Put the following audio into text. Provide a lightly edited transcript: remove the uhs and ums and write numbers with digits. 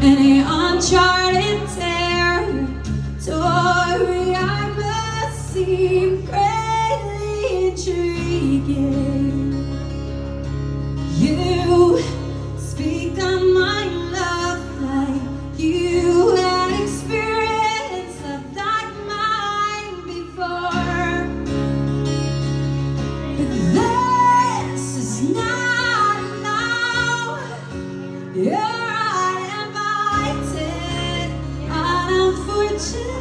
Any uncharted territory I must seem greatly intriguing. You speak on my love like you had experience of like mine before. But this is not now. You're uninvited, unfortunate.